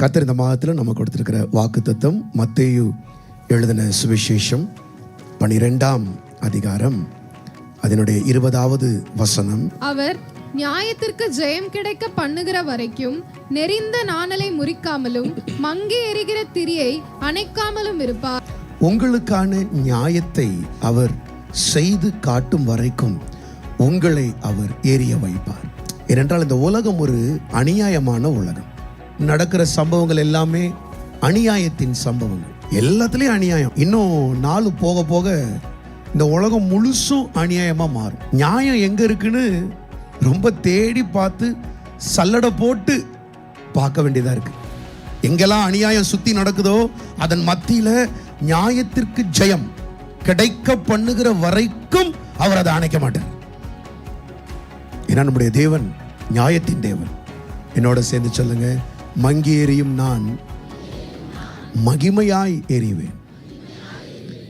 கர்த்தர் இந்த மாதத்தில் நம்ம கொடுத்திருக்கிற வாக்குத்தத்தம் மத்தேயு எழுதின சுவிசேஷம் 12ஆம் அதிகாரம் அதனுடைய 20வது வசனம். அவர் நியாயத்திற்கு ஜெயம் கிடைக்க பண்ணுகிற வரைக்கும் நெறிந்த நாணலை முறிக்காமலும் மங்கி எரிகிற திரியை அணைக்காமலும் இருப்பார். உங்களுக்கான நியாயத்தை அவர் செய்து காட்டும் வரைக்கும் உங்களை அவர் எரிய வைப்பார். ஏனென்றால் இந்த உலகம் ஒரு அநியாயமான உலகம். நடக்கிற சம்பவங்கள் எல்லாமே அநியாயத்தின் சம்பவங்கள். எல்லாத்துலேயும் அநியாயம். இன்னும் நாள் போக போக இந்த உலகம் முழுசும் அநியாயமா மாறும். நியாயம் எங்க இருக்குன்னு ரொம்ப தேடி பார்த்து சல்லடை போட்டு பார்க்க வேண்டியதா இருக்கு. எங்கெல்லாம் அநியாயம் சுத்தி நடக்குதோ அதன் மத்தியில நியாயத்திற்கு ஜெயம் கிடைக்க பண்ணுகிற வரைக்கும் அவர் அதை அணைக்க மாட்டார். ஏன்னா நம்முடைய தேவன் நியாயத்தின் தேவன். என்னோட சேர்ந்து சொல்லுங்க, மங்கி எரியும் நான் மகிமையாய் எறிவேன்.